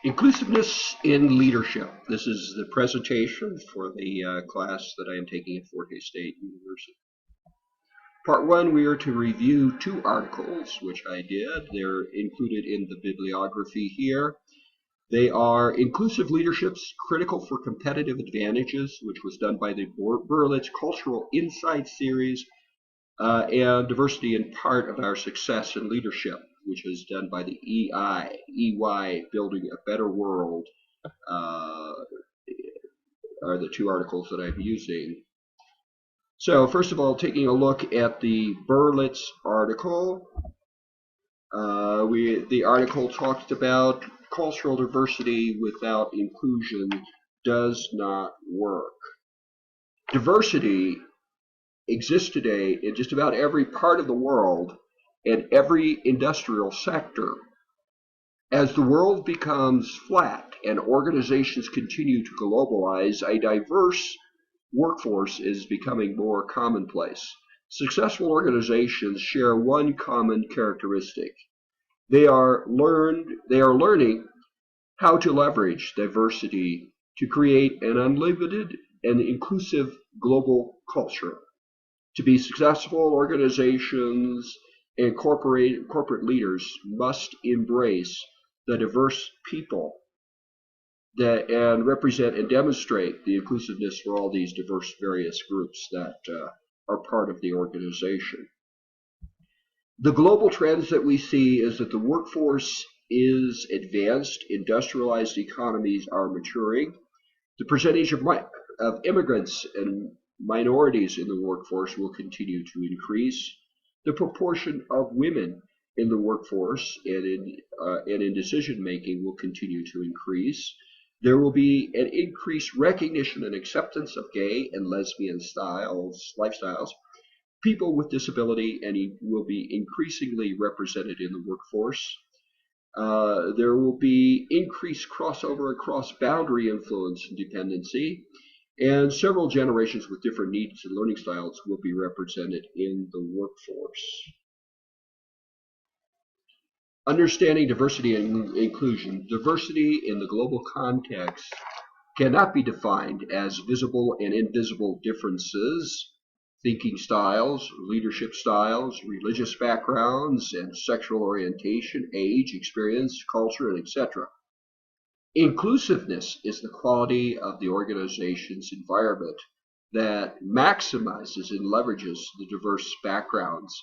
Inclusiveness in leadership. This is the presentation for the class that I am taking at Forte State University. Part one, we are to review two articles, which I did. They're included in the bibliography here. They are Inclusive Leadership's Critical for Competitive Advantages, which was done by the Berlitz Cultural Insight Series, and Diversity in Part of Our Success in Leadership, which is done by the EY, Building a Better World, are the two articles that I'm using. So first of all, taking a look at the Berlitz article, the article talked about cultural diversity without inclusion does not work. Diversity exists today in just about every part of the world and every industrial sector. As the world becomes flat and organizations continue to globalize, a diverse workforce is becoming more commonplace. Successful organizations share one common characteristic. They are learning how to leverage diversity to create an unlimited and inclusive global culture. To be successful, organizations and corporate leaders must embrace the diverse people and represent and demonstrate the inclusiveness for all these diverse various groups that are part of the organization. The global trends that we see is that the workforce is advanced, industrialized economies are maturing, the percentage of immigrants and minorities in the workforce will continue to increase. The proportion of women in the workforce and in decision making will continue to increase. There will be an increased recognition and acceptance of gay and lesbian lifestyles. People with disability will be increasingly represented in the workforce. There will be increased crossover and cross-boundary influence and dependency. And several generations with different needs and learning styles will be represented in the workforce. Understanding diversity and inclusion. Diversity in the global context cannot be defined as visible and invisible differences, thinking styles, leadership styles, religious backgrounds, and sexual orientation, age, experience, culture, and etc. Inclusiveness is the quality of the organization's environment that maximizes and leverages the diverse backgrounds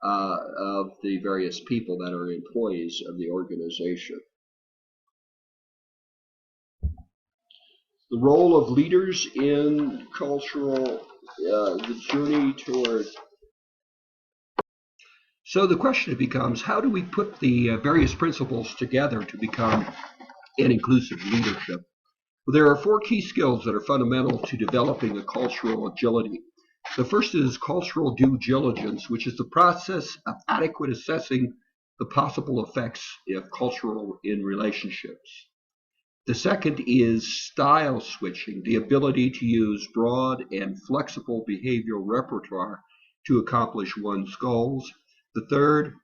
of the various people that are employees of the organization. The role of leaders in the journey toward. So the question becomes, how do we put the various principles together to become an inclusive leadership? Well, there are four key skills that are fundamental to developing a cultural agility. The first is cultural due diligence, which is the process of adequate assessing the possible effects of cultural in relationships. The second is style switching, the ability to use broad and flexible behavioral repertoire to accomplish one's goals. The third,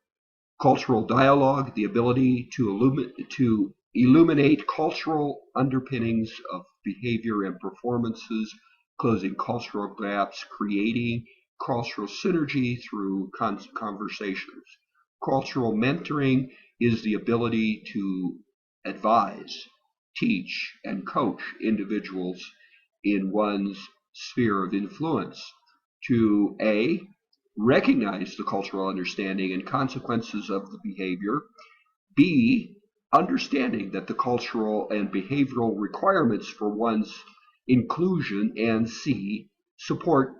cultural dialogue, the ability to illuminate cultural underpinnings of behavior and performances, closing cultural gaps, creating cultural synergy through conversations. Cultural mentoring is the ability to advise, teach, and coach individuals in one's sphere of influence to A, recognize the cultural understanding and consequences of the behavior, B, understanding that the cultural and behavioral requirements for one's inclusion, and C, support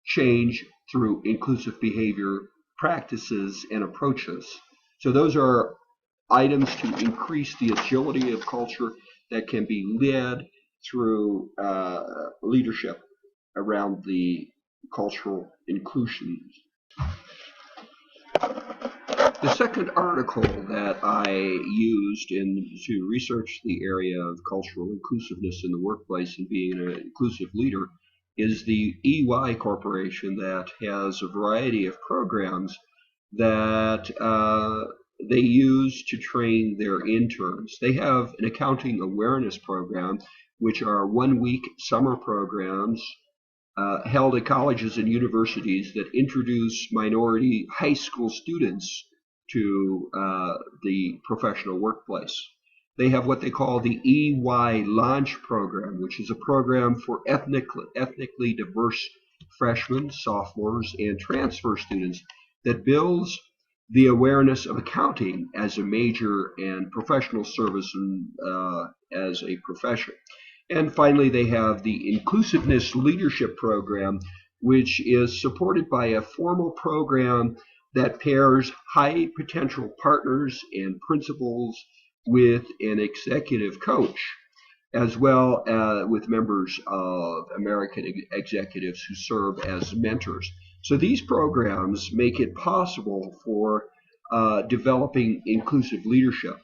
change through inclusive behavior practices and approaches. So those are items to increase the agility of culture that can be led through leadership around the cultural inclusion. The second article that I used to research the area of cultural inclusiveness in the workplace and being an inclusive leader is the EY Corporation that has a variety of programs that they use to train their interns. They have an accounting awareness program, which are 1 week summer programs held at colleges and universities that introduce minority high school students to the professional workplace. They have what they call the EY Launch Program, which is a program for ethnically diverse freshmen, sophomores, and transfer students that builds the awareness of accounting as a major and professional service and as a profession. And finally, they have the Inclusiveness Leadership Program, which is supported by a formal program that pairs high potential partners and principals with an executive coach, as well as with members of American executives who serve as mentors. So these programs make it possible for developing inclusive leadership.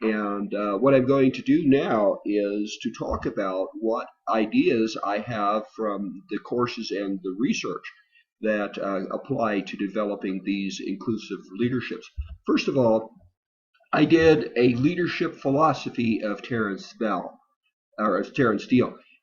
And what I'm going to do now is to talk about what ideas I have from the courses and the research that apply to developing these inclusive leaderships. First of all, I did a leadership philosophy of Terence Steele.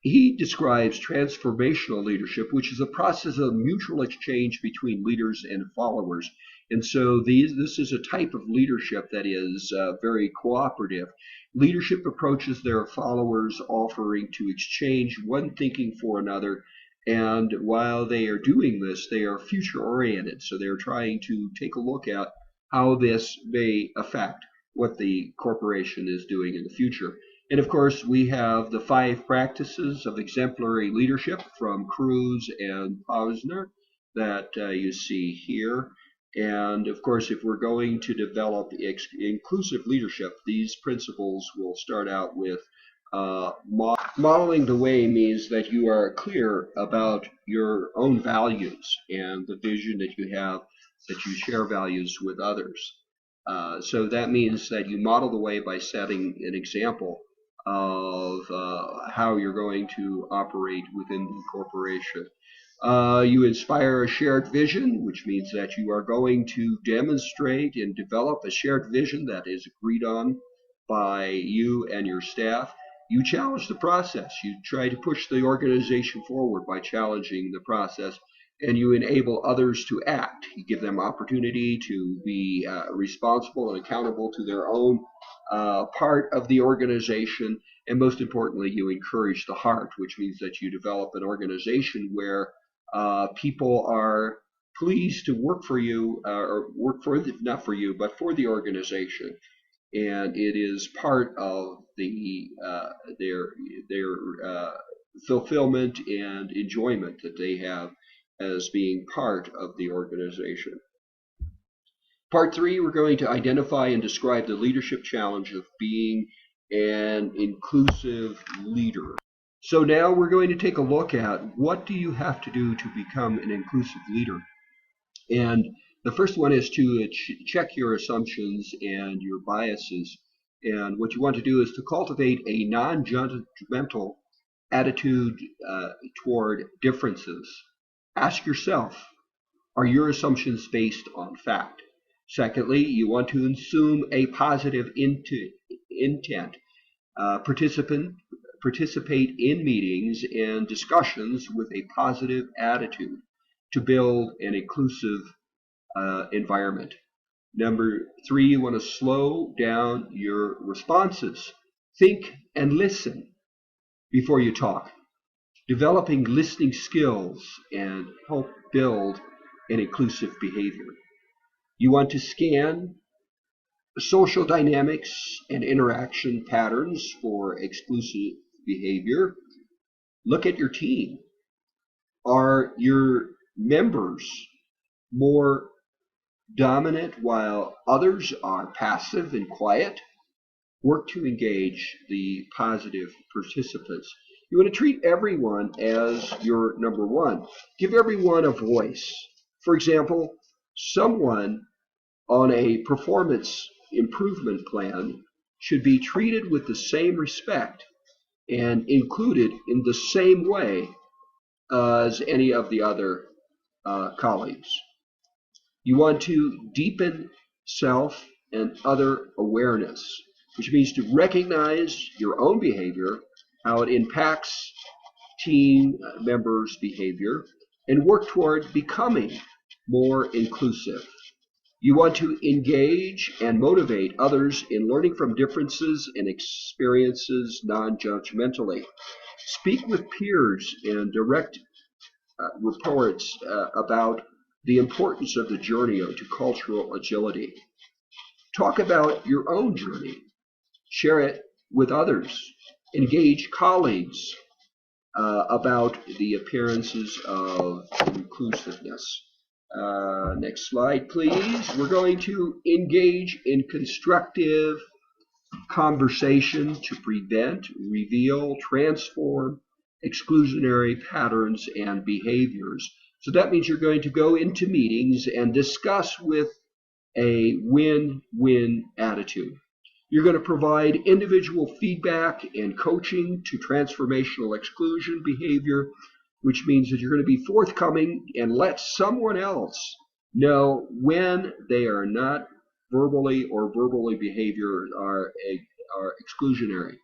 He describes transformational leadership, which is a process of mutual exchange between leaders and followers. And so this is a type of leadership that is very cooperative. Leadership approaches their followers offering to exchange one thinking for another. And while they are doing this, they are future oriented. So they're trying to take a look at how this may affect what the corporation is doing in the future. And of course, we have the 5 practices of exemplary leadership from Cruz and Posner that you see here. And of course, if we're going to develop inclusive leadership, these principles will start out with modeling the way means that you are clear about your own values and the vision that you have, that you share values with others. So that means that you model the way by setting an example of how you're going to operate within the corporation. You inspire a shared vision, which means that you are going to demonstrate and develop a shared vision that is agreed on by you and your staff. You challenge the process. You try to push the organization forward by challenging the process, and you enable others to act. You give them opportunity to be responsible and accountable to their own part of the organization. And most importantly, you encourage the heart, which means that you develop an organization where people are pleased to work for you, or work for, not for you, but for the organization. And it is part of their fulfillment and enjoyment that they have as being part of the organization. Part 3, we're going to identify and describe the leadership challenge of being an inclusive leader. So now we're going to take a look at what do you have to do to become an inclusive leader. And the first one is to check your assumptions and your biases. And what you want to do is to cultivate a non-judgmental attitude toward differences. Ask yourself, are your assumptions based on fact? Secondly, you want to assume a positive intent. Participate in meetings and discussions with a positive attitude to build an inclusive environment. Number 3, you want to slow down your responses. Think and listen before you talk. Developing listening skills and help build an inclusive behavior. You want to scan social dynamics and interaction patterns for exclusive behavior. Look at your team. Are your members more dominant while others are passive and quiet? Work to engage the positive participants. You want to treat everyone as your number one. Give everyone a voice. For example, someone on a performance improvement plan should be treated with the same respect and included in the same way as any of the other colleagues. You want to deepen self and other awareness, which means to recognize your own behavior, how it impacts team members' behavior, and work toward becoming more inclusive. You want to engage and motivate others in learning from differences and experiences non-judgmentally. Speak with peers and direct reports about the importance of the journey to cultural agility. Talk about your own journey. Share it with others. Engage colleagues about the appearances of inclusiveness. Next slide, please. We're going to engage in constructive conversation to prevent, reveal, transform exclusionary patterns and behaviors. So that means you're going to go into meetings and discuss with a win-win attitude. You're going to provide individual feedback and coaching to transformational exclusion behavior, which means that you're going to be forthcoming and let someone else know when they are not verbally behavior are exclusionary.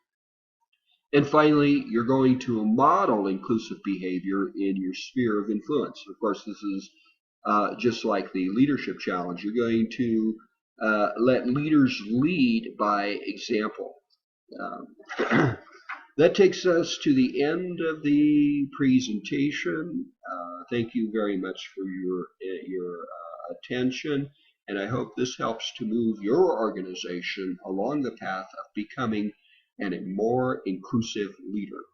And finally, you're going to model inclusive behavior in your sphere of influence. Of course, this is just like the leadership challenge. You're going to let leaders lead by example. That takes us to the end of the presentation. Thank you very much for your attention, and I hope this helps to move your organization along the path of becoming a more inclusive leader.